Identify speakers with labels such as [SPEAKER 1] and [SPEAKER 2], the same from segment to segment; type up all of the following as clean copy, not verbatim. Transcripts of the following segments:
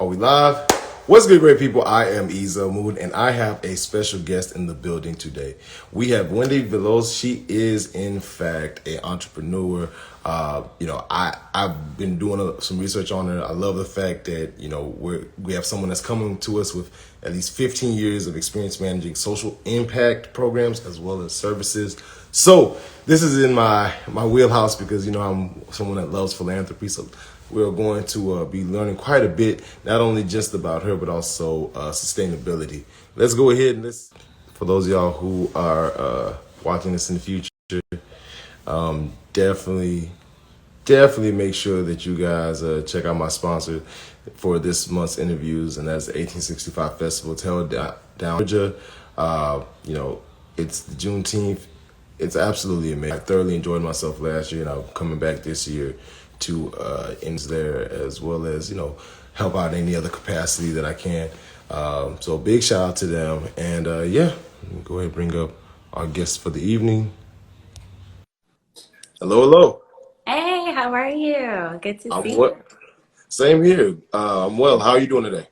[SPEAKER 1] Are we live? What's good, great people? I am Ezel Mood, and I have a special guest in the building today. We have Wendie Veloz. She is, in fact, an entrepreneur. I've been doing some research on her. I love the fact that, we have someone that's coming to us with at least 15 years of experience managing social impact programs as well as services. So this is in my wheelhouse because, I'm someone that loves philanthropy. So we're going to be learning quite a bit, not only just about her, but also sustainability. Let's go ahead and for those of y'all who are watching this in the future, definitely make sure that you guys check out my sponsor for this month's interviews, and that's the 1865 Festival. It's held down in Georgia. It's the Juneteenth. It's absolutely amazing. I thoroughly enjoyed myself last year, and I'm coming back this year to end there, as well as help out in any other capacity that I can. So big shout out to them, and go ahead and bring up our guest for the evening. Hello.
[SPEAKER 2] Hey, how are you? Good to see
[SPEAKER 1] Well.
[SPEAKER 2] you.
[SPEAKER 1] Same here. I'm well. How are you doing today?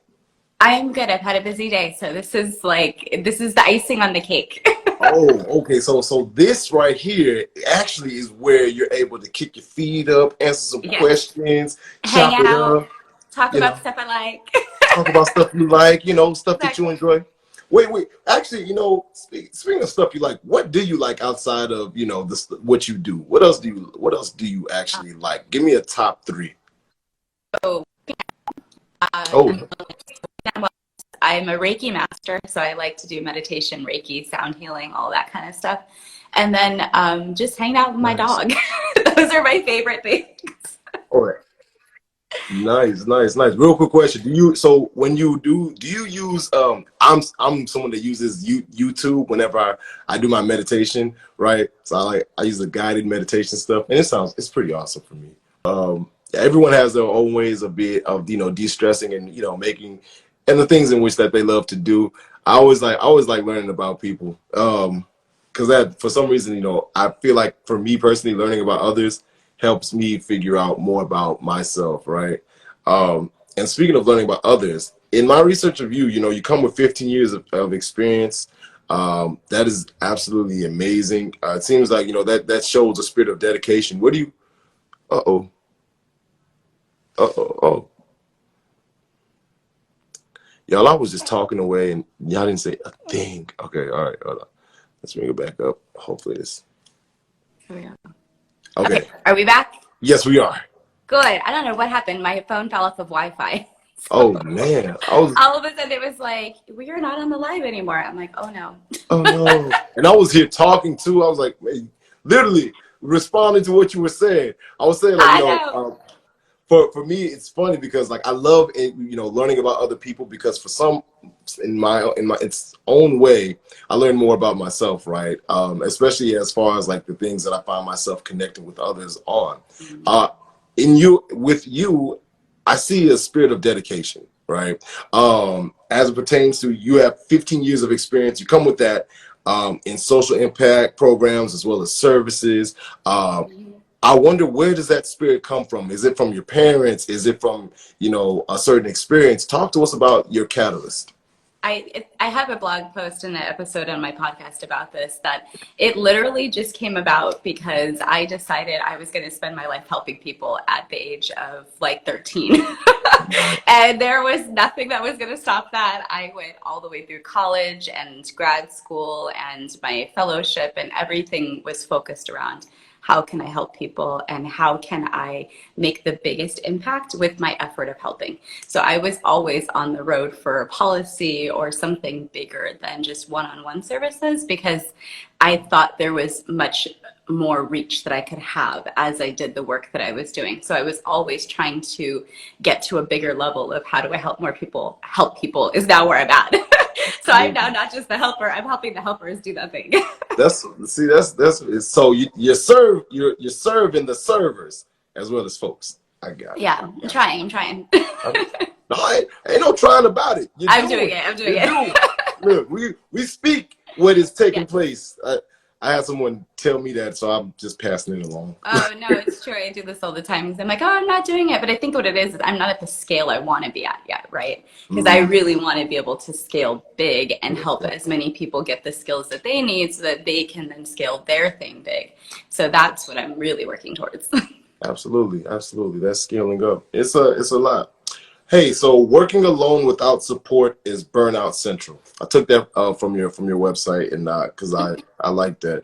[SPEAKER 2] I'm good. I've had a busy day, so this is the icing on the cake.
[SPEAKER 1] Oh, okay. So this right here actually is where you're able to kick your feet up, answer some questions,
[SPEAKER 2] Hang
[SPEAKER 1] chop it
[SPEAKER 2] out,
[SPEAKER 1] up,
[SPEAKER 2] talk
[SPEAKER 1] you
[SPEAKER 2] about
[SPEAKER 1] know,
[SPEAKER 2] stuff I like.
[SPEAKER 1] talk about stuff you like, stuff that you
[SPEAKER 2] Exactly.
[SPEAKER 1] enjoy. Wait. Actually, speaking of stuff you like, what do you like outside of what you do? What else do you actually like? Give me a top three.
[SPEAKER 2] So,
[SPEAKER 1] Oh,
[SPEAKER 2] I'm a Reiki master, so I like to do meditation, Reiki, sound healing, all that kind of stuff. And then just hanging out with my
[SPEAKER 1] nice.
[SPEAKER 2] dog. Those are my favorite things.
[SPEAKER 1] All right. Nice. Real quick question. Do you use I'm someone that uses YouTube whenever I do my meditation, right? So I use the guided meditation stuff, and it's pretty awesome for me. Everyone has their own ways of de-stressing and making and the things in which that they love to do. I always like learning about people. Because that for some reason, I feel like for me personally, learning about others helps me figure out more about myself, right? And speaking of learning about others, in my research of you, you come with 15 years of experience. That is absolutely amazing. It seems like, that shows a spirit of dedication. What do you, uh-oh, oh. Y'all, I was just talking away and y'all didn't say a thing. Okay, all right, hold on. Let's bring it back up. Hopefully this.
[SPEAKER 2] Here we go.
[SPEAKER 1] Okay.
[SPEAKER 2] Are we back?
[SPEAKER 1] Yes, we are.
[SPEAKER 2] Good. I don't know what happened. My phone fell off of Wi-Fi.
[SPEAKER 1] Oh man,
[SPEAKER 2] All of a sudden it was like, we're not on the live anymore. I'm like, oh no.
[SPEAKER 1] Oh no. And I was here talking too. I was like, man, literally responding to what you were saying. I was saying, like, for me, it's funny because like I love it, learning about other people, because for some, in my its own way, I learn more about myself, right? Especially as far as like the things that I find myself connecting with others on. With you, I see a spirit of dedication, right? As it pertains to, you have 15 years of experience. You come with that in social impact programs as well as services. I wonder, where does that spirit come from? Is it from your parents? Is it from, a certain experience? Talk to us about your catalyst.
[SPEAKER 2] I have a blog post and an episode on my podcast about this, that it literally just came about because I decided I was going to spend my life helping people at the age of like 13. And there was nothing that was going to stop that. I went all the way through college and grad school, and my fellowship, and everything was focused around how can I help people and how can I make the biggest impact with my effort of helping. So I was always on the road for policy or something bigger than just one-on-one services, because I thought there was much more reach that I could have as I did the work that I was doing. So I was always trying to get to a bigger level of how do I help more people. Help people is now where I'm at. So I'm now not just the helper, I'm helping the helpers do that thing.
[SPEAKER 1] So you're serving the servers as well as folks. I got it.
[SPEAKER 2] Yeah, I'm trying.
[SPEAKER 1] No, ain't no trying about it.
[SPEAKER 2] I'm doing it.
[SPEAKER 1] Look, we speak what is taking place. I had someone tell me that, so I'm just passing it along.
[SPEAKER 2] Oh, no, it's true. I do this all the time because I'm like, oh, I'm not doing it. But I think what it is I'm not at the scale I want to be at yet, right? Because I really want to be able to scale big and help as many people get the skills that they need so that they can then scale their thing big. So that's what I'm really working towards.
[SPEAKER 1] Absolutely, absolutely. That's scaling up. It's a lot. Hey, so working alone without support is burnout central. I took that from your website, and because I like that.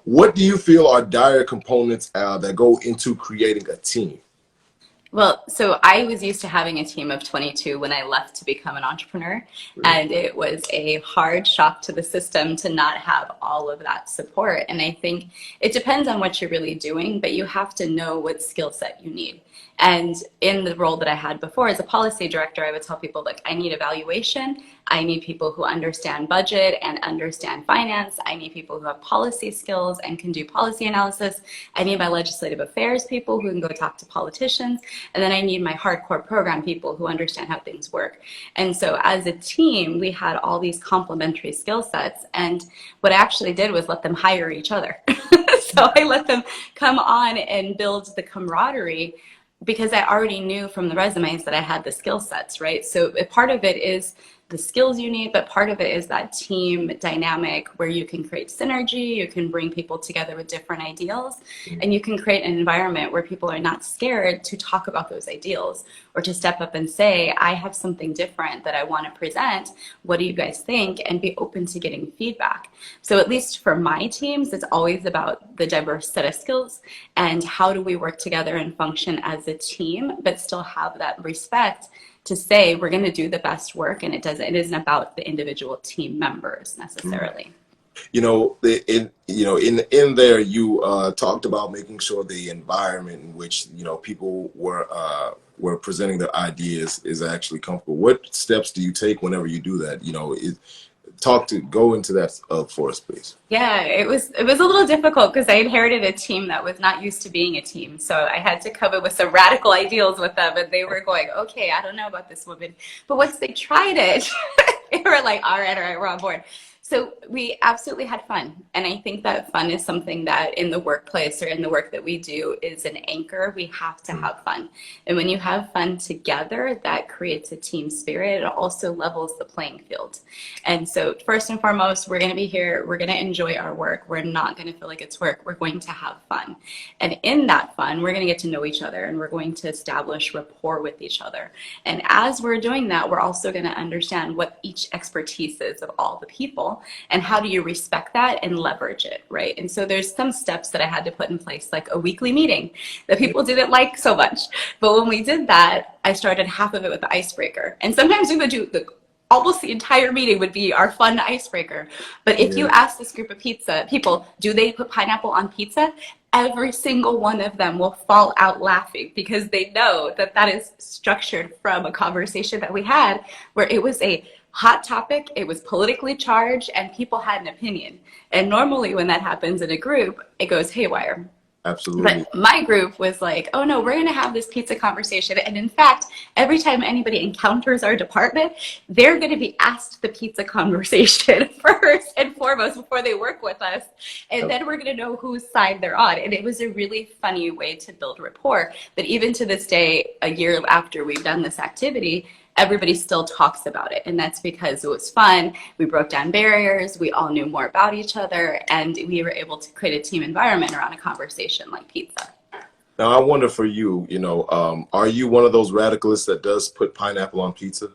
[SPEAKER 1] What do you feel are dire components that go into creating a team?
[SPEAKER 2] Well, so I was used to having a team of 22 when I left to become an entrepreneur. And it was a hard shock to the system to not have all of that support. And I think it depends on what you're really doing, but you have to know what skill set you need. And in the role that I had before as a policy director, I would tell people, look, I need evaluation. I need people who understand budget and understand finance. I need people who have policy skills and can do policy analysis. I need my legislative affairs people who can go talk to politicians. And then I need my hardcore program people who understand how things work. And so as a team, we had all these complementary skill sets. And what I actually did was let them hire each other. So I let them come on and build the camaraderie, because I already knew from the resumes that I had the skill sets, right? So part of it is the skills you need, but part of it is that team dynamic where you can create synergy, you can bring people together with different ideals, and you can create an environment where people are not scared to talk about those ideals or to step up and say, I have something different that I want to present. What do you guys think? And be open to getting feedback. So at least for my teams, it's always about the diverse set of skills and how do we work together and function as a team, but still have that respect to say we're going to do the best work, and it isn't about the individual team members necessarily.
[SPEAKER 1] You know, in there you talked about making sure the environment in which people were presenting their ideas is actually comfortable. What steps do you take whenever you do that? Go into that for us, please.
[SPEAKER 2] Yeah, it was a little difficult because I inherited a team that was not used to being a team. So I had to come up with some radical ideals with them, and they were going, okay, I don't know about this woman. But once they tried it, they were like, all right, we're on board. So we absolutely had fun. And I think that fun is something that in the workplace or in the work that we do is an anchor. We have to have fun. And when you have fun together, that creates a team spirit. It also levels the playing field. And so first and foremost, we're going to be here. We're going to enjoy our work. We're not going to feel like it's work. We're going to have fun. And in that fun, we're going to get to know each other, and we're going to establish rapport with each other. And as we're doing that, we're also going to understand what each expertise is of all the people. And how do you respect that and leverage it, right? And so there's some steps that I had to put in place, like a weekly meeting that people didn't like so much. But when we did that, I started half of it with the icebreaker. And sometimes we would do almost the entire meeting would be our fun icebreaker. But if you ask this group of people, do they put pineapple on pizza? Every single one of them will fall out laughing because they know that that is structured from a conversation that we had where it was a hot topic, it was politically charged, and people had an opinion. And normally when that happens in a group, it goes haywire.
[SPEAKER 1] Absolutely.
[SPEAKER 2] But my group was like, oh no, we're going to have this pizza conversation. And in fact, every time anybody encounters our department, they're going to be asked the pizza conversation first and foremost before they work with us. And then we're going to know whose side they're on. And it was a really funny way to build rapport. But even to this day, a year after we've done this activity, everybody still talks about it. And that's because it was fun. We broke down barriers. We all knew more about each other. And we were able to create a team environment around a conversation like pizza.
[SPEAKER 1] Now, I wonder for you, are you one of those radicalists that does put pineapple on pizza?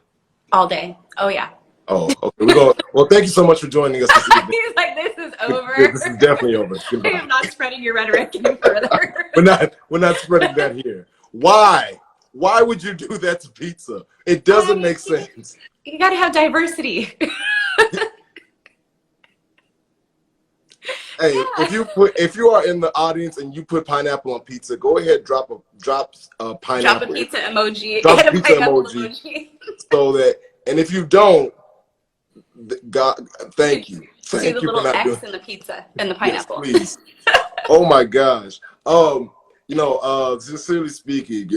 [SPEAKER 2] All day. Oh, yeah.
[SPEAKER 1] Oh, okay. Well, thank you so much for joining us this evening.
[SPEAKER 2] He's like, this is over.
[SPEAKER 1] This is definitely over.
[SPEAKER 2] I am not spreading your rhetoric any further.
[SPEAKER 1] We're not spreading that here. Why? Why would you do that to pizza? It doesn't make sense.
[SPEAKER 2] You got to have diversity.
[SPEAKER 1] Hey, if you are in the audience and you put pineapple on pizza, go ahead, drop a pineapple.
[SPEAKER 2] Drop a pizza emoji.
[SPEAKER 1] Drop a pizza emoji. So that, and if you don't, God, thank you.
[SPEAKER 2] See the little X in the pizza and the pineapple.
[SPEAKER 1] Yes, please. Oh my gosh. Sincerely speaking,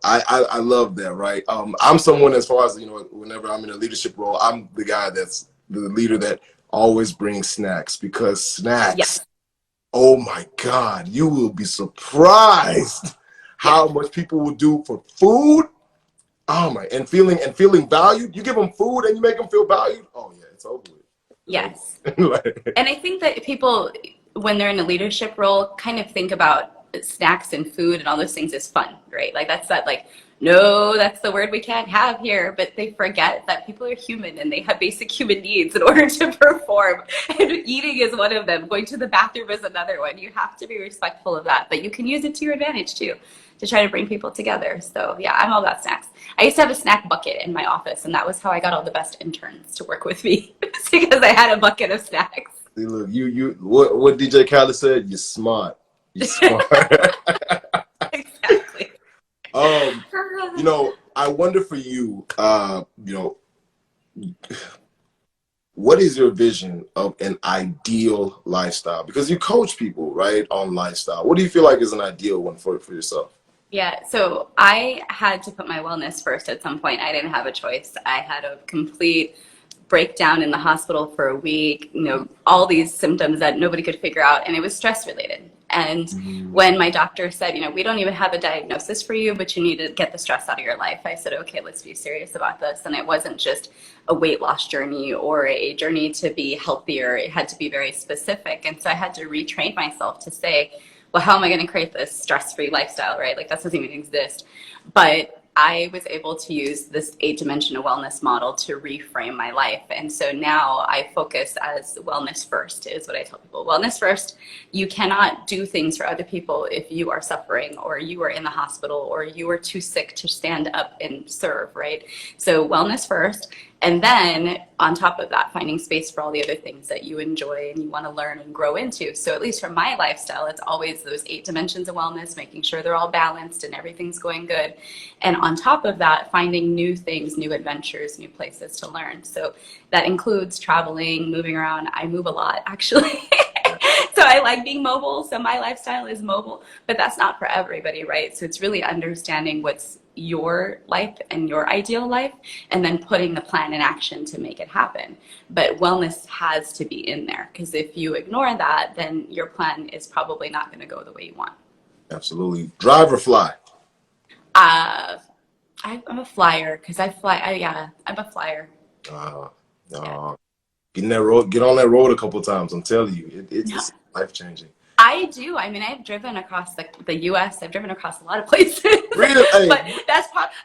[SPEAKER 1] I love that, right? I'm someone, as far as, whenever I'm in a leadership role, I'm the guy that's the leader that always bring snacks, because snacks,
[SPEAKER 2] Yes.
[SPEAKER 1] oh my God, you will be surprised
[SPEAKER 2] Yes.
[SPEAKER 1] how much people will do for food. Oh my, and feeling valued. You give them food and you make them feel valued. Oh yeah, it's over with. It's
[SPEAKER 2] Yes.
[SPEAKER 1] over with.
[SPEAKER 2] And I think that people, when they're in a leadership role, kind of think about snacks and food and all those things as fun, right? Like that's that, like, no, that's the word we can't have here. But they forget that people are human and they have basic human needs in order to perform. And eating is one of them. Going to the bathroom is another one. You have to be respectful of that, but you can use it to your advantage too, to try to bring people together. So yeah, I'm all about snacks. I used to have a snack bucket in my office, and that was how I got all the best interns to work with me. It's because I had a bucket of snacks.
[SPEAKER 1] See, look, what DJ Khaled said. You're smart. You're smart.
[SPEAKER 2] Exactly.
[SPEAKER 1] I wonder for you, what is your vision of an ideal lifestyle? Because you coach people, right, on lifestyle. What do you feel like is an ideal one for yourself?
[SPEAKER 2] Yeah, so I had to put my wellness first at some point. I didn't have a choice. I had a complete breakdown in the hospital for a week, all these symptoms that nobody could figure out, and it was stress related. And when my doctor said, we don't even have a diagnosis for you, but you need to get the stress out of your life, I said, okay, let's be serious about this. And it wasn't just a weight loss journey or a journey to be healthier. It had to be very specific. And so I had to retrain myself to say, well, how am I going to create this stress-free lifestyle, right? Like that doesn't even exist. But I was able to use this 8-dimensional wellness model to reframe my life. And so now I focus as wellness first is what I tell people. Wellness first. You cannot do things for other people if you are suffering or you are in the hospital or you are too sick to stand up and serve, right? So wellness first. And then on top of that, finding space for all the other things that you enjoy and you want to learn and grow into. So at least for my lifestyle, it's always those 8 dimensions of wellness, making sure they're all balanced and everything's going good. And on top of that, finding new things, new adventures, new places to learn. So that includes traveling, moving around. I move a lot, actually. So I like being mobile. So my lifestyle is mobile, but that's not for everybody, right? So it's really understanding what's your life and your ideal life, and then putting the plan in action to make it happen. But wellness has to be in there, because if you ignore that, then your plan is probably not going to go the way you want.
[SPEAKER 1] Absolutely. Drive or fly?
[SPEAKER 2] I'm a flyer, because I fly. Yeah, I'm a flyer.
[SPEAKER 1] Yeah. Get on that road a couple times. I'm telling you, it's life changing.
[SPEAKER 2] I do. I mean, I've driven across the U.S. I've driven across a lot of places.
[SPEAKER 1] Really?
[SPEAKER 2] But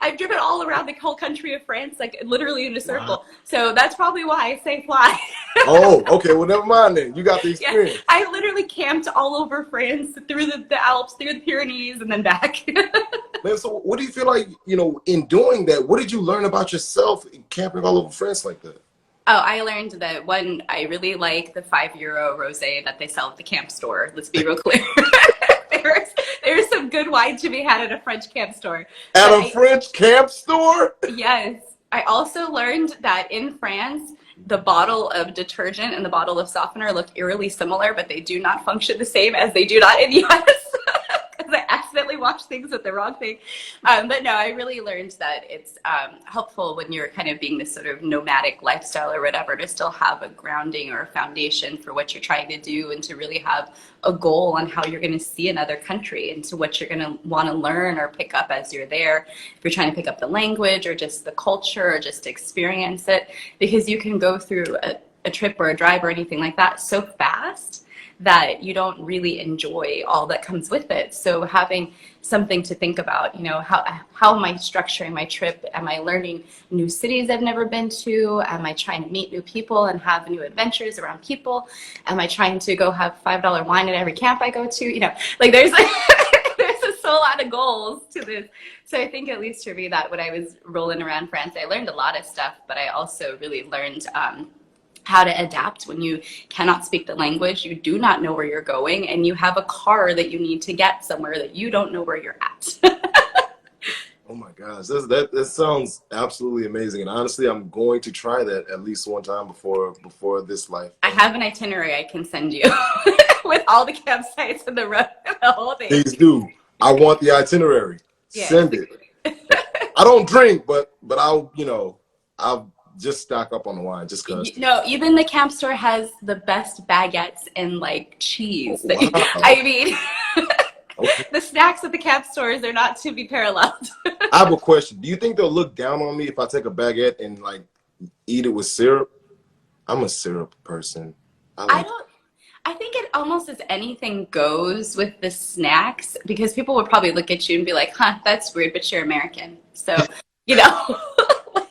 [SPEAKER 2] I've driven all around the whole country of France, like literally in a circle. Wow. So that's probably why I say fly.
[SPEAKER 1] Oh, okay. Well, never mind then. You got the experience.
[SPEAKER 2] Yeah, I literally camped all over France, through the Alps, through the Pyrenees, and then back.
[SPEAKER 1] Man, so what do you feel like, in doing that, what did you learn about yourself in camping all over France like that?
[SPEAKER 2] Oh, I learned that I really like the €5 rosé that they sell at the camp store. Let's be real clear. There's some good wine to be had at a French camp store.
[SPEAKER 1] French camp store?
[SPEAKER 2] Yes. I also learned that in France, the bottle of detergent and the bottle of softener look eerily similar, but they do not function the same as they do not in the US. I accidentally washed things with the wrong thing. But no, I really learned that it's helpful when you're kind of being this sort of nomadic lifestyle or whatever, to still have a grounding or a foundation for what you're trying to do, and to really have a goal on how you're going to see another country and to what you're going to want to learn or pick up as you're there. If you're trying to pick up the language or just the culture or just experience it, because you can go through a trip or a drive or anything like that so fast that you don't really enjoy all that comes with it. So having something to think about, how am I structuring my trip? Am I learning new cities I've never been to? Am I trying to meet new people and have new adventures around people? Am I trying to go have $5 wine at every camp I go to? There's there's a lot of goals to this. So I think, at least for me, that when I was rolling around France, I learned a lot of stuff, but I also really learned how to adapt when you cannot speak the language, you do not know where you're going, and you have a car that you need to get somewhere that you don't know where you're at.
[SPEAKER 1] Oh my gosh, that sounds absolutely amazing. And honestly, I'm going to try that at least one time before this life.
[SPEAKER 2] I have an itinerary I can send you with all the campsites and the whole thing.
[SPEAKER 1] Please do. I want the itinerary. Yeah. Send it. I don't drink, but I'll just stock up on the wine just because.
[SPEAKER 2] No, even the camp store has the best baguettes and like cheese.
[SPEAKER 1] Wow.
[SPEAKER 2] I mean,
[SPEAKER 1] Okay.
[SPEAKER 2] the snacks at the camp stores are not to be paralleled.
[SPEAKER 1] I have a question. Do you think they'll look down on me if I take a baguette and like eat it with syrup? I'm a syrup person.
[SPEAKER 2] I don't. I think it almost as anything goes with the snacks because people would probably look at you and be like, "Huh, that's weird," but you're American, so you know.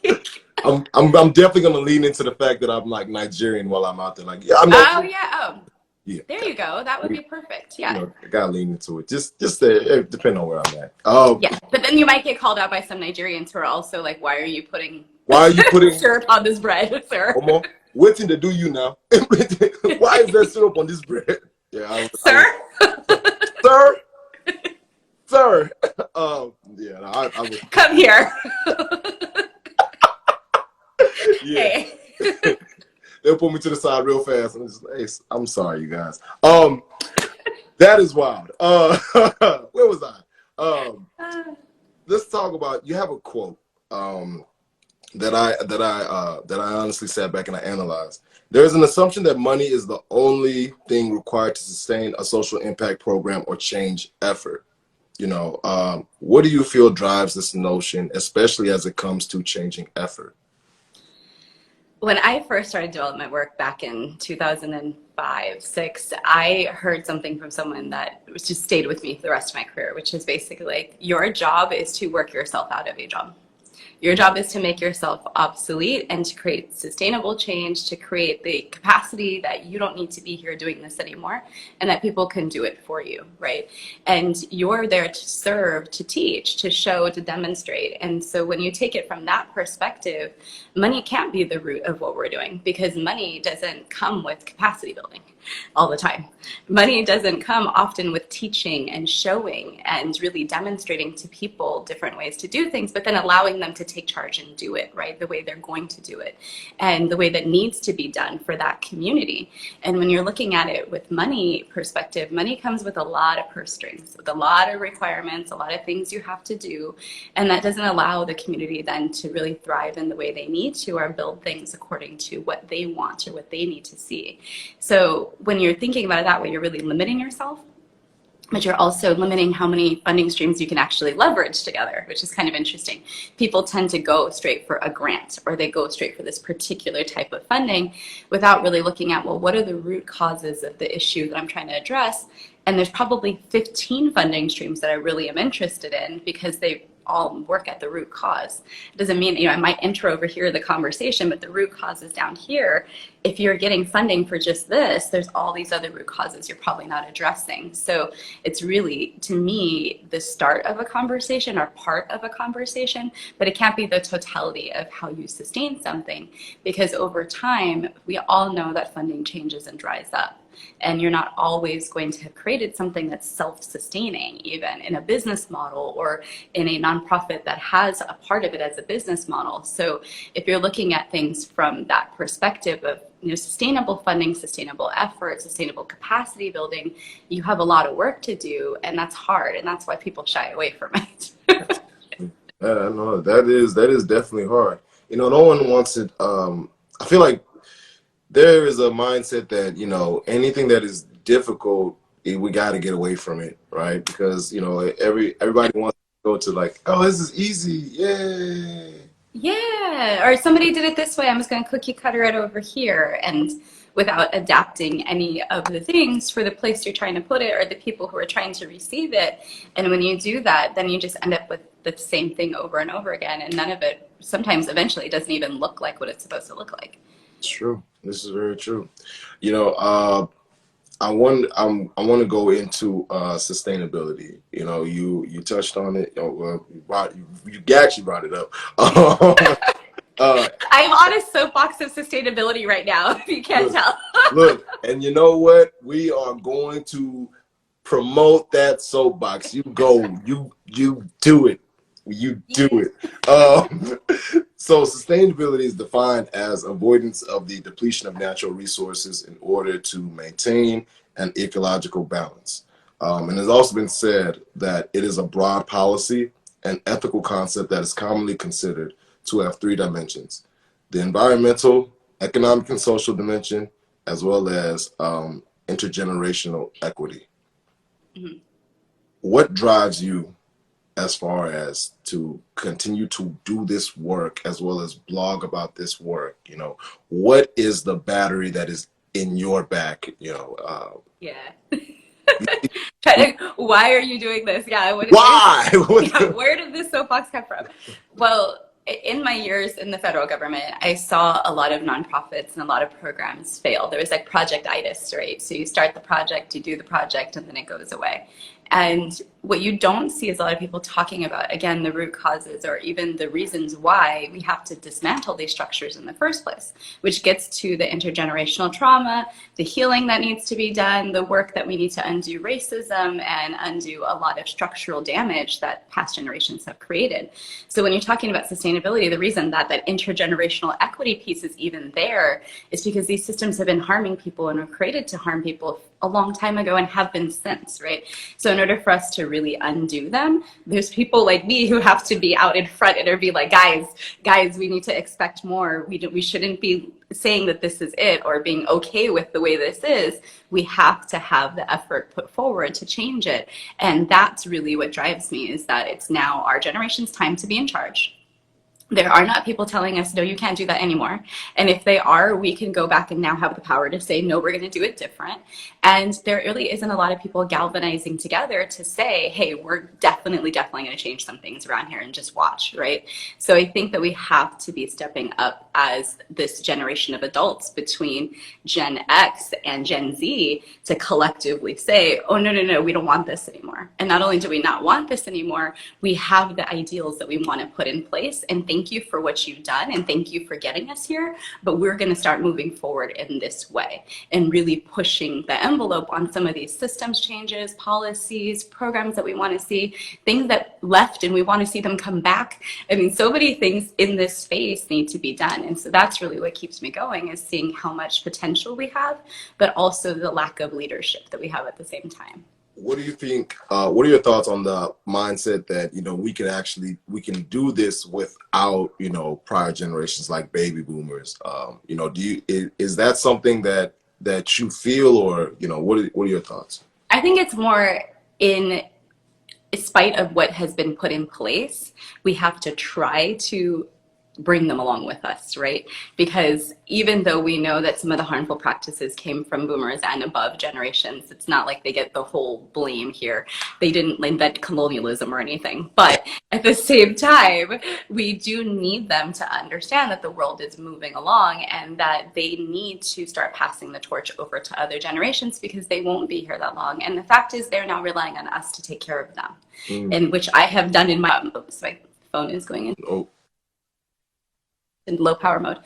[SPEAKER 2] Like,
[SPEAKER 1] I'm definitely gonna lean into the fact that I'm like Nigerian while I'm out there. Like, yeah, I'm
[SPEAKER 2] oh
[SPEAKER 1] Nigerian.
[SPEAKER 2] yeah, oh,
[SPEAKER 1] Yeah,
[SPEAKER 2] there you go. That would be perfect.
[SPEAKER 1] you
[SPEAKER 2] Yeah.
[SPEAKER 1] know, I gotta lean into it. Just depending on where I'm at.
[SPEAKER 2] Yeah, but then you might get called out by some Nigerians who are also like, "Why are you putting
[SPEAKER 1] why are you putting
[SPEAKER 2] syrup on this bread, sir?"
[SPEAKER 1] Omo, what's in the do you now? Why is there syrup on this bread? Yeah,
[SPEAKER 2] Sir?
[SPEAKER 1] sir, sir. Yeah, no, I was.
[SPEAKER 2] Come here.
[SPEAKER 1] Yeah,
[SPEAKER 2] Hey.
[SPEAKER 1] they'll pull me to the side real fast. And just, hey, I'm sorry, you guys. That is wild. Where was I? Let's talk about. You have a quote. That I honestly sat back and I analyzed. There is an assumption that money is the only thing required to sustain a social impact program or change effort. You know, what do you feel drives this notion, especially as it comes to changing effort?
[SPEAKER 2] When I first started development work back in 2005, 6, I heard something from someone that just stayed with me for the rest of my career, which is basically like, your job is to work yourself out of a job. Your job is to make yourself obsolete and to create sustainable change, to create the capacity that you don't need to be here doing this anymore and that people can do it for you, right? And you're there to serve, to teach, to show, to demonstrate. And so when you take it from that perspective, money can't be the root of what we're doing because money doesn't come with capacity building all the time. Money doesn't come often with teaching and showing and really demonstrating to people different ways to do things, but then allowing them to take charge and do it, right? The way they're going to do it and the way that needs to be done for that community. And when you're looking at it with money perspective, money comes with a lot of purse strings, with a lot of requirements, a lot of things you have to do. And that doesn't allow the community then to really thrive in the way they need to or build things according to what they want or what they need to see. So when you're thinking about it that way, you're really limiting yourself, but you're also limiting how many funding streams you can actually leverage together, which is kind of interesting. People tend to go straight for a grant or they go straight for this particular type of funding without really looking at, well, what are the root causes of the issue that I'm trying to address? And there's probably 15 funding streams that I really am interested in because they all work at the root cause. It doesn't mean, you know, I might enter over here the conversation, but the root cause is down here. If you're getting funding for just this, there's all these other root causes you're probably not addressing. So it's really, to me, the start of a conversation or part of a conversation, but it can't be the totality of how you sustain something because over time, we all know that funding changes and dries up. And you're not always going to have created something that's self-sustaining, even in a business model or in a nonprofit that has a part of it as a business model. So if you're looking at things from that perspective of, you know, sustainable funding, sustainable effort, sustainable capacity building, you have a lot of work to do, and that's hard, and that's why people shy away from it.
[SPEAKER 1] No, that is definitely hard. You know, no one wants it. I feel like there is a mindset that, you know, anything that is difficult, we got to get away from it, right? Because, you know, everybody wants to go to like, oh, this is easy, yay.
[SPEAKER 2] Yeah, or somebody did it this way, I'm just going to cookie cutter it over here, and without adapting any of the things for the place you're trying to put it or the people who are trying to receive it. And when you do that, then you just end up with the same thing over and over again, and none of it sometimes eventually doesn't even look like what it's supposed to look like.
[SPEAKER 1] True. This is very true. You know, I want to go into sustainability. You know, you touched on it. Well, you actually brought it up.
[SPEAKER 2] I'm on a soapbox of sustainability right now, if you can't tell.
[SPEAKER 1] Look, and you know what? We are going to promote that soapbox. You go. You do it. You do it. So sustainability is defined as avoidance of the depletion of natural resources in order to maintain an ecological balance. And it's also been said that it is a broad policy and ethical concept that is commonly considered to have three dimensions: the environmental, economic, and social dimension, as well as intergenerational equity.
[SPEAKER 2] Mhm.
[SPEAKER 1] What drives you as far as to continue to do this work as well as blog about this work? You know, what is the battery that is in your back? You know,
[SPEAKER 2] Yeah. Try to, why are you doing this? Yeah,
[SPEAKER 1] why?
[SPEAKER 2] yeah, where did this soapbox come from? Well, in my years in the federal government, I saw a lot of nonprofits and a lot of programs fail. There was like project-itis, right? So you start the project, you do the project, and then it goes away. And what you don't see is a lot of people talking about, again, the root causes or even the reasons why we have to dismantle these structures in the first place, which gets to the intergenerational trauma, the healing that needs to be done, the work that we need to undo racism and undo a lot of structural damage that past generations have created. So when you're talking about sustainability, the reason that that intergenerational equity piece is even there is because these systems have been harming people and were created to harm people a long time ago and have been since, right? So in order for us to really undo them, there's people like me who have to be out in front and be like, guys, we need to expect more. We shouldn't be saying that this is it or being okay with the way this is. We have to have the effort put forward to change it. And that's really what drives me, is that it's now our generation's time to be in charge. There are not people telling us, no, you can't do that anymore. And if they are, we can go back and now have the power to say, no, we're going to do it different. And there really isn't a lot of people galvanizing together to say, hey, we're definitely going to change some things around here and just watch, right? So I think that we have to be stepping up as this generation of adults between Gen X and Gen Z to collectively say, oh, no, we don't want this anymore. And not only do we not want this anymore, we have the ideals that we want to put in place. And thank you for what you've done and thank you for getting us here, but we're going to start moving forward in this way and really pushing the envelope on some of these systems changes, policies, programs that we want to see, things that left and we want to see them come back. I mean, so many things in this space need to be done. And so that's really what keeps me going, is seeing how much potential we have, but also the lack of leadership that we have at the same time.
[SPEAKER 1] What do you think, what are your thoughts on the mindset that, you know, we can do this without, you know, prior generations like baby boomers? You know, is that something that you feel, or, you know, what are your thoughts?
[SPEAKER 2] I think it's more in spite of what has been put in place, we have to try to bring them along with us, right? Because even though we know that some of the harmful practices came from boomers and above generations, it's not like they get the whole blame here. They didn't invent colonialism or anything. But at the same time, we do need them to understand that the world is moving along and that they need to start passing the torch over to other generations, because they won't be here that long. And the fact is, they're now relying on us to take care of them, and which I have done in my, oops, my phone is going in.
[SPEAKER 1] Oh.
[SPEAKER 2] In low power mode.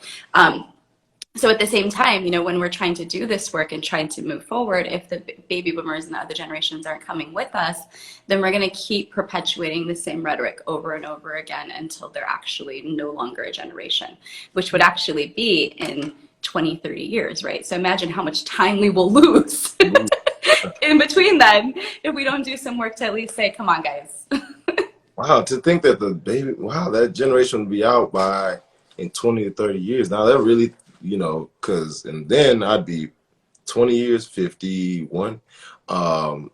[SPEAKER 2] So at the same time, you know, when we're trying to do this work and trying to move forward, if the baby boomers and the other generations aren't coming with us, then we're going to keep perpetuating the same rhetoric over and over again until they're actually no longer a generation, which would actually be in 20, 30 years, right? So imagine how much time we will lose in between then if we don't do some work to at least say, come on, guys.
[SPEAKER 1] Wow, to think that that generation would be out by in 20 to 30 years. Now that really, you know, and then I'd be 20 years, 51. And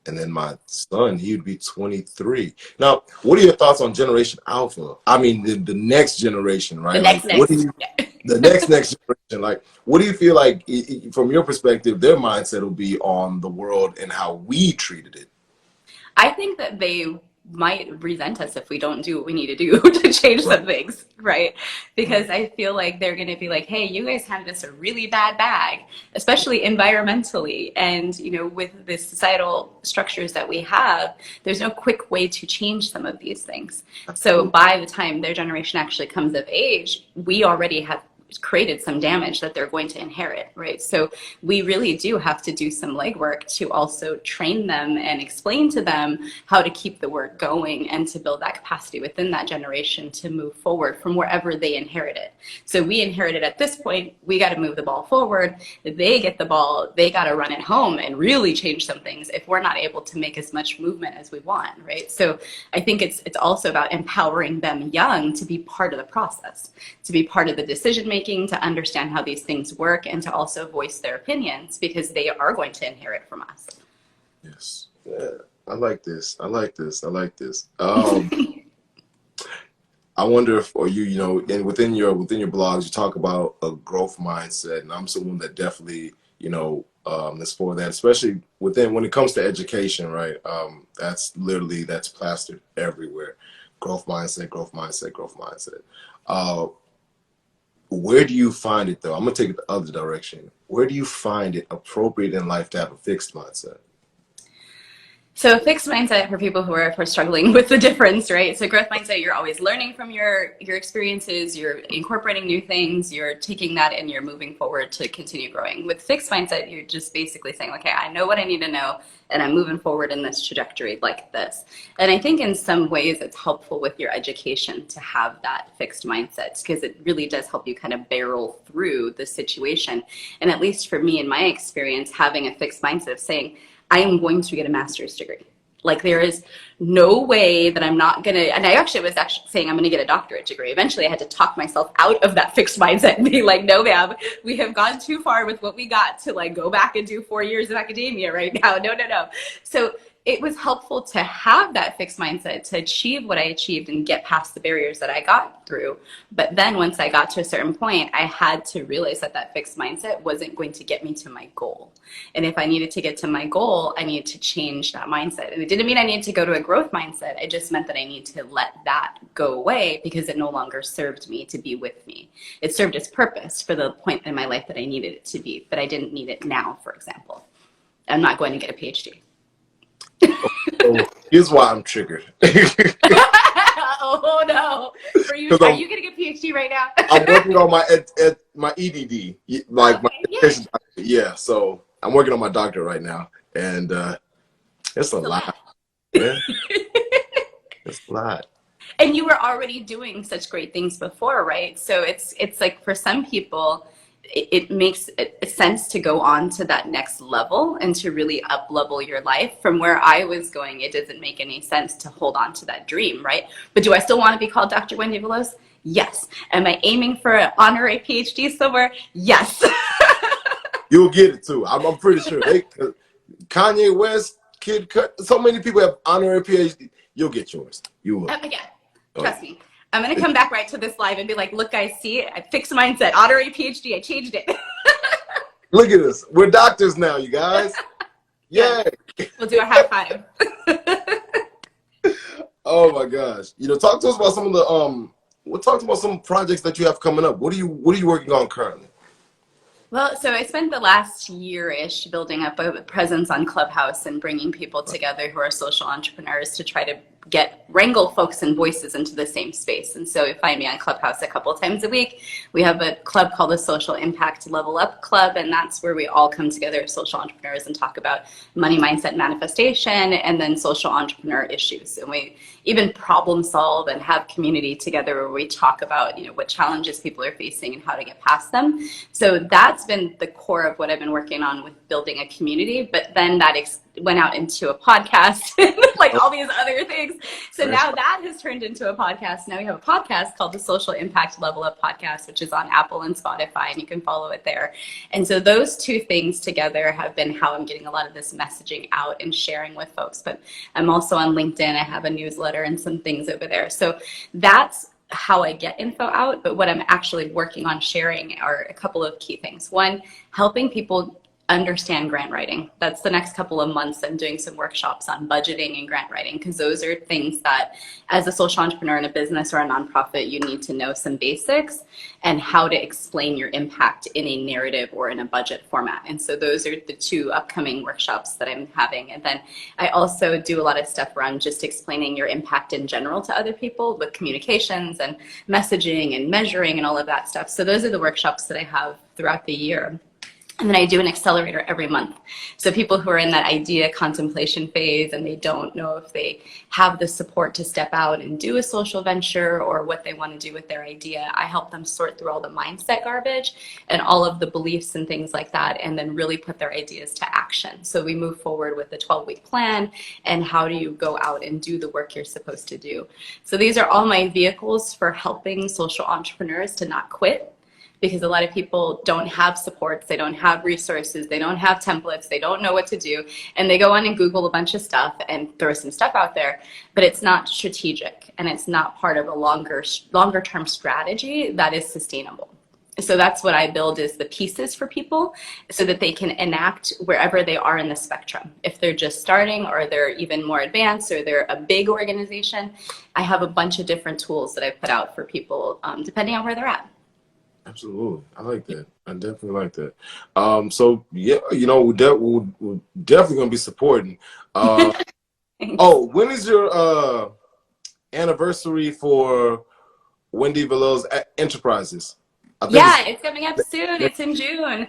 [SPEAKER 1] then my son, he would be 23. Now, what are your thoughts on Generation Alpha? I mean, the next generation, right? The next generation, like, what do you feel like, from your perspective, their mindset will be on the world and how we treated it?
[SPEAKER 2] I think that they might resent us if we don't do what we need to do to change some things, right? Because I feel like they're going to be like, hey, you guys handed us a really bad bag, especially environmentally. And, you know, with the societal structures that we have, there's no quick way to change some of these things. So by the time their generation actually comes of age, we already have created some damage that they're going to inherit, right? So we really do have to do some legwork to also train them and explain to them how to keep the work going and to build that capacity within that generation to move forward from wherever they inherited. So we inherited at this point, we got to move the ball forward. They get the ball, they got to run it home and really change some things if we're not able to make as much movement as we want, right? So I think it's also about empowering them young to be part of the process, to be part of the decision making, to understand how these things work, and to also voice their opinions, because they are going to inherit from us.
[SPEAKER 1] Yes. Yeah. I like this. I like this. I like this. I wonder if, or you know, and within your blogs, you talk about a growth mindset, and I'm someone that definitely, you know, is for that, especially when it comes to education, right? That's plastered everywhere. Growth mindset, growth mindset, growth mindset. Where do you find it, though? I'm going to take it the other direction. Where do you find it appropriate in life to have a fixed mindset?
[SPEAKER 2] So a fixed mindset, for people who are struggling with the difference, right? So growth mindset, you're always learning from your experiences, you're incorporating new things, you're taking that and you're moving forward to continue growing. With fixed mindset, you're just basically saying, okay, I know what I need to know, and I'm moving forward in this trajectory like this. And I think in some ways it's helpful with your education to have that fixed mindset, because it really does help you kind of barrel through the situation. And at least for me, in my experience, having a fixed mindset of saying, I am going to get a master's degree. Like, there is no way that I'm not going to, and I was actually saying I'm going to get a doctorate degree. Eventually I had to talk myself out of that fixed mindset and be like, no, ma'am, we have gone too far with what we got to like go back and do 4 years of academia right now. No. So it was helpful to have that fixed mindset to achieve what I achieved and get past the barriers that I got through. But then once I got to a certain point, I had to realize that that fixed mindset wasn't going to get me to my goal. And if I needed to get to my goal, I needed to change that mindset. And it didn't mean I needed to go to a growth mindset. It just meant that I need to let that go away, because it no longer served me to be with me. It served its purpose for the point in my life that I needed it to be, but I didn't need it now, for example. I'm not going to get a PhD.
[SPEAKER 1] So here's why I'm triggered.
[SPEAKER 2] Oh no! For you, are you going to get a PhD right now?
[SPEAKER 1] I'm working on my EDD, like okay, my education. Yeah, so I'm working on my doctorate right now, and it's a lot. Man. It's a lot.
[SPEAKER 2] And you were already doing such great things before, right? So it's like, for some people, it makes sense to go on to that next level and to really up level your life. From where I was going, it doesn't make any sense to hold on to that dream, right? But do I still want to be called Dr. Wendie Veloz? Yes. Am I aiming for an honorary PhD somewhere? Yes.
[SPEAKER 1] You'll get it too. I'm pretty sure. Kanye West, Kid Cut, so many people have honorary PhD. You'll get yours. You will.
[SPEAKER 2] Yeah. Trust me. I'm going to come back right to this live and be like, look, guys, see, I fixed mindset, honorary PhD, I changed it.
[SPEAKER 1] Look at us. We're doctors now, you guys. Yay.
[SPEAKER 2] We'll do a high five.
[SPEAKER 1] Oh my gosh. You know, talk to us about some of the we'll talk about some projects that you have coming up. What are you working on currently?
[SPEAKER 2] Well, so I spent the last year-ish building up a presence on Clubhouse and bringing people together who are social entrepreneurs to try to wrangle folks and voices into the same space. And so you find me on Clubhouse a couple times a week. We have a club called the Social Impact Level Up Club, and that's where we all come together as social entrepreneurs and talk about money mindset manifestation and then social entrepreneur issues. And we even problem solve and have community together where we talk about, you know, what challenges people are facing and how to get past them. So that's been the core of what I've been working on with building a community. But then that went out into a podcast, like all these other things. So now that has turned into a podcast. Now we have a podcast called the Social Impact Level Up Podcast, which is on Apple and Spotify, and you can follow it there. And so those two things together have been how I'm getting a lot of this messaging out and sharing with folks. But I'm also on LinkedIn. I have a newsletter and some things over there. So that's how I get info out. But what I'm actually working on sharing are a couple of key things. One, helping people understand grant writing. That's the next couple of months. I'm doing some workshops on budgeting and grant writing, because those are things that as a social entrepreneur in a business or a nonprofit, you need to know some basics and how to explain your impact in a narrative or in a budget format. And so those are the two upcoming workshops that I'm having. And then I also do a lot of stuff around just explaining your impact in general to other people with communications and messaging and measuring and all of that stuff. So those are the workshops that I have throughout the year. And then I do an accelerator every month. So people who are in that idea contemplation phase and they don't know if they have the support to step out and do a social venture or what they want to do with their idea, I help them sort through all the mindset garbage and all of the beliefs and things like that, and then really put their ideas to action. So we move forward with the 12-week plan and how do you go out and do the work you're supposed to do. So these are all my vehicles for helping social entrepreneurs to not quit, because a lot of people don't have supports, they don't have resources, they don't have templates, they don't know what to do, and they go on and Google a bunch of stuff and throw some stuff out there, but it's not strategic and it's not part of a longer term strategy that is sustainable. So that's what I build, is the pieces for people so that they can enact wherever they are in the spectrum. If they're just starting or they're even more advanced or they're a big organization, I have a bunch of different tools that I put out for people depending on where they're at.
[SPEAKER 1] Absolutely. I like that. I definitely like that. So yeah, you know, we're definitely gonna be supporting. Oh, when is your anniversary for Wendie Veloz Enterprises?
[SPEAKER 2] Yeah, it's coming up soon. It's in June.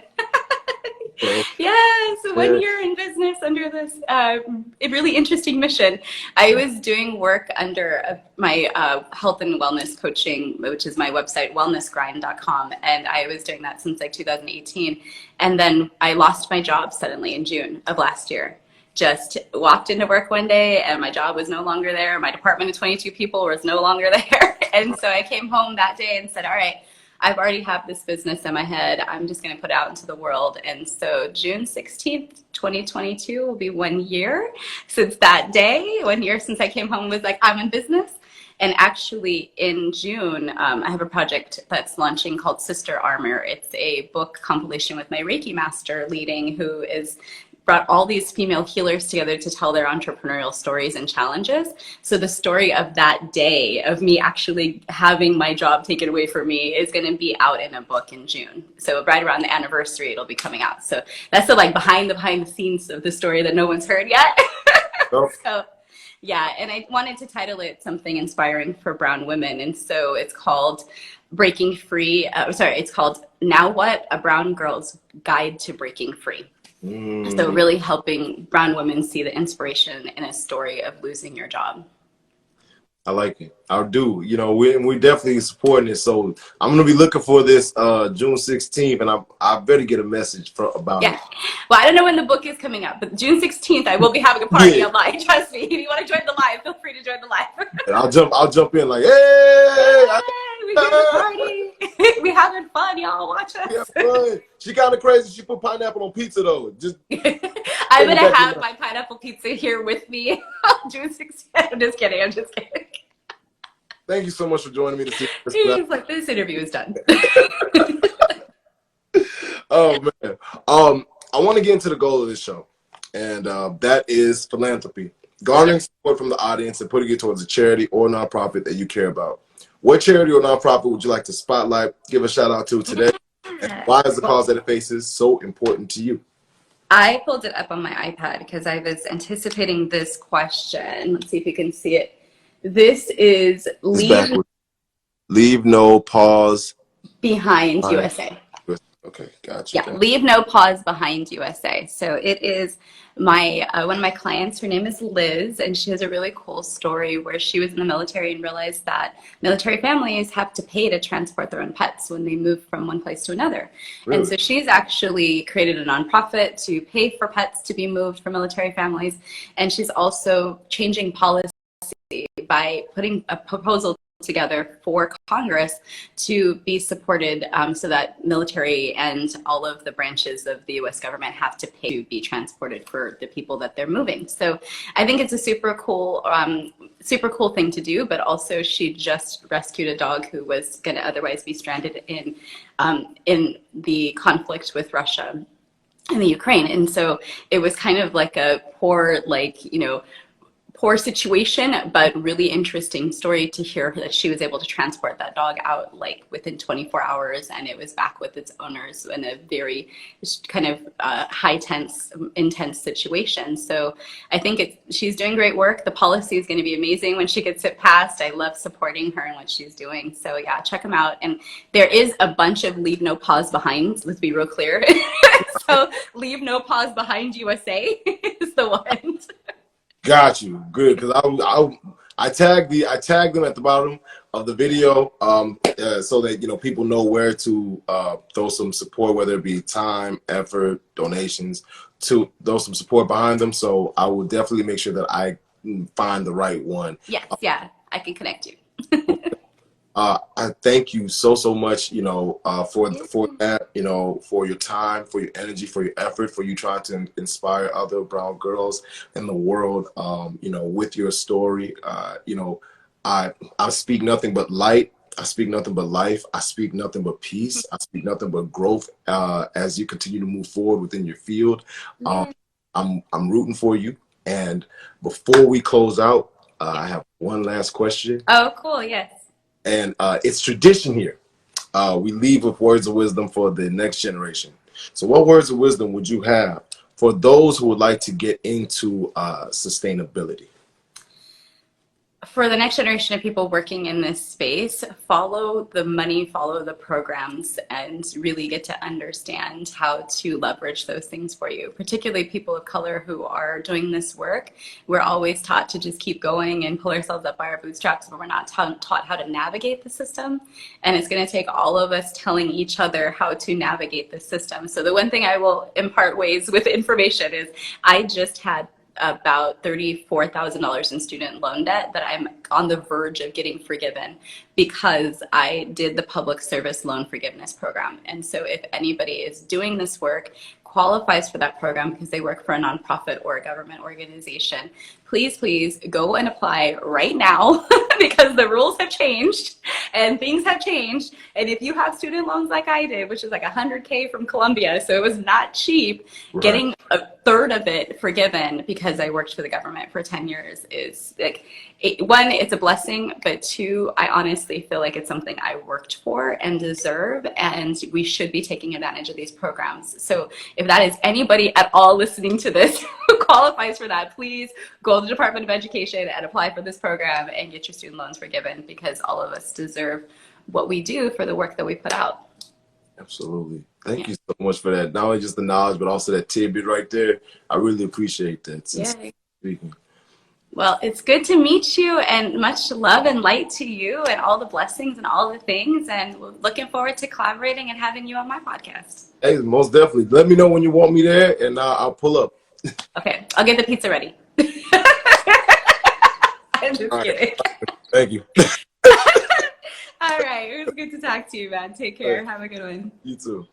[SPEAKER 2] Yes, 1 year in business under this a really interesting mission. I was doing work under my health and wellness coaching, which is my website, wellnessgrind.com, and I was doing that since like 2018. And then I lost my job suddenly in June of last year. Just walked into work one day and my job was no longer there. My department of 22 people was no longer there. And so I came home that day and said, all right, I've already have this business in my head. I'm just going to put it out into the world. And so June 16th, 2022 will be 1 year since that day. 1 year since I came home and was like, I'm in business. And actually in June, I have a project that's launching called Sister Armor. It's a book compilation with my Reiki master leading, who is brought all these female healers together to tell their entrepreneurial stories and challenges. So the story of that day of me actually having my job taken away from me is going to be out in a book in June. So right around the anniversary, it'll be coming out. So that's the like behind the scenes of the story that no one's heard yet.
[SPEAKER 1] Oh.
[SPEAKER 2] So yeah, and I wanted to title it something inspiring for brown women. And so it's called Breaking Free. It's called Now What? A Brown Girl's Guide to Breaking Free. So really helping brown women see the inspiration in a story of losing your job.
[SPEAKER 1] I like it. I do. You know, we're definitely supporting it. So I'm gonna be looking for this June 16th, and I better get a message about it.
[SPEAKER 2] Well, I don't know when the book is coming out, but June 16th I will be having a party online. Trust me. If you want to join the live, feel free to join the live.
[SPEAKER 1] I'll jump in like, hey,
[SPEAKER 2] we did a party. We having fun, y'all. Watch us.
[SPEAKER 1] Yeah, she kind of crazy. She put pineapple on pizza though. Just
[SPEAKER 2] I'm gonna have my pineapple pizza here with me on June 16th. I'm just kidding.
[SPEAKER 1] Thank you so much for joining me to see this.
[SPEAKER 2] He's like, this interview is done.
[SPEAKER 1] Oh man. I want to get into the goal of this show, and that is philanthropy. Garnering support from the audience and putting it towards a charity or nonprofit that you care about. What charity or nonprofit would you like to spotlight, give a shout out to today? And why is the cause that it faces so important to you?
[SPEAKER 2] I pulled it up on my iPad because I was anticipating this question. Let's see if you can see it. This is Leave No Pause Behind USA.
[SPEAKER 1] Okay, gotcha.
[SPEAKER 2] Yeah, Leave No Pause Behind USA. So it is my one of my clients. Her name is Liz, and she has a really cool story where she was in the military and realized that military families have to pay to transport their own pets when they move from one place to another. Really? And so she's actually created a nonprofit to pay for pets to be moved from military families, and she's also changing policy by putting a proposal together for Congress to be supported so that military and all of the branches of the U.S. government have to pay to be transported for the people that they're moving. So I think it's a super cool thing to do, but also she just rescued a dog who was going to otherwise be stranded in the conflict with Russia. in the Ukraine. And so it was kind of like a poor, poor situation, but really interesting story to hear that she was able to transport that dog out like within 24 hours, and it was back with its owners in a very kind of intense situation. So I think she's doing great work. The policy is going to be amazing when she gets it passed. I love supporting her and what she's doing. So yeah, check them out. And there is a bunch of Leave No Pause Behind. Let's be real clear. So Leave No Pause Behind USA is the one.
[SPEAKER 1] Got you. Good, because I tagged them at the bottom of the video, so that people know where to throw some support, whether it be time, effort, donations, to throw some support behind them. So I will definitely make sure that I find the right one.
[SPEAKER 2] Yes, yeah, I can connect you.
[SPEAKER 1] I thank you so much, for that, for your time, for your energy, for your effort, for you trying to inspire other brown girls in the world, with your story. I speak nothing but light. I speak nothing but life. I speak nothing but peace. I speak nothing but growth as you continue to move forward within your field. I'm rooting for you. And before we close out, I have one last question.
[SPEAKER 2] Oh, cool. Yes.
[SPEAKER 1] And it's tradition here. We leave with words of wisdom for the next generation. So what words of wisdom would you have for those who would like to get into sustainability?
[SPEAKER 2] For the next generation of people working in this space, follow the money, follow the programs, and really get to understand how to leverage those things for you. Particularly people of color who are doing this work, we're always taught to just keep going and pull ourselves up by our bootstraps, but we're not taught how to navigate the system. And it's going to take all of us telling each other how to navigate the system. So the one thing I will impart ways with information is I just had about $34,000 in student loan debt that I'm on the verge of getting forgiven because I did the public service loan forgiveness program. And so if anybody is doing this work, qualifies for that program because they work for a nonprofit or a government organization, please go and apply right now because the rules have changed and things have changed. And if you have student loans like I did, which is like $100K from Columbia, so it was not cheap, right. Getting a third of it forgiven because I worked for the government for 10 years is like, one, it's a blessing, but two, I honestly feel like it's something I worked for and deserve, and we should be taking advantage of these programs. So if that is anybody at all listening to this who qualifies for that, please go to the Department of Education and apply for this program and get your student loans forgiven, because all of us deserve what we do for the work that we put out.
[SPEAKER 1] Absolutely. Thank you so much for that. Not only just the knowledge, but also that tidbit right there. I really appreciate that. Speaking.
[SPEAKER 2] Well, it's good to meet you, and much love and light to you and all the blessings and all the things. And we're looking forward to collaborating and having you on my podcast.
[SPEAKER 1] Hey, most definitely. Let me know when you want me there, and I'll pull up.
[SPEAKER 2] Okay. I'll get the pizza ready. I'm just kidding.
[SPEAKER 1] Thank you.
[SPEAKER 2] All right. It was good to talk to you, man. Take care. Have a good one.
[SPEAKER 1] You too.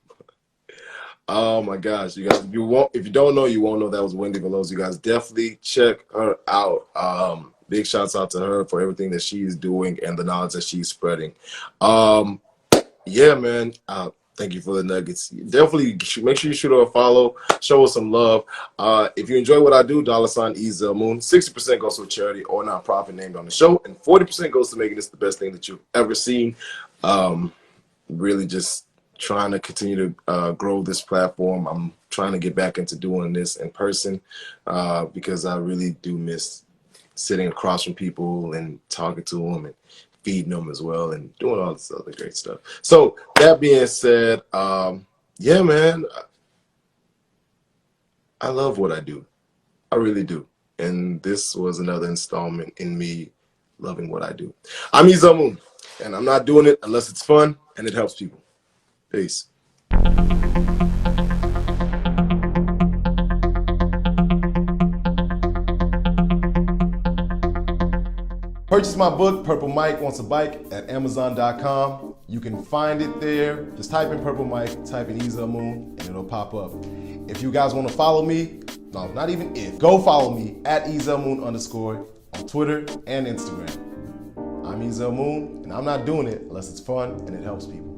[SPEAKER 1] Oh my gosh, you guys! If you don't know, you won't know. That was Wendie Veloz. You guys definitely check her out. Big shouts out to her for everything that she's doing and the knowledge that she's spreading. Yeah, man. Thank you for the nuggets. Definitely make sure you shoot her a follow. Show her some love. If you enjoy what I do, $Moon. 60% goes to a charity or nonprofit named on the show, and 40% goes to making this the best thing that you've ever seen. Really just trying to continue to grow this platform. I'm trying to get back into doing this in person because I really do miss sitting across from people and talking to them and feeding them as well and doing all this other great stuff. So that being said, yeah, man, I love what I do. I really do. And this was another installment in me loving what I do. I'm Moon, and I'm not doing it unless it's fun and it helps people. Peace. Purchase my book, Purple Mike Wants a Bike, at Amazon.com. You can find it there. Just type in Purple Mike, type in Moon, and it'll pop up. If you guys want to follow me, no, not even if, go follow me at Moon_ on Twitter and Instagram. I'm Moon, and I'm not doing it unless it's fun and it helps people.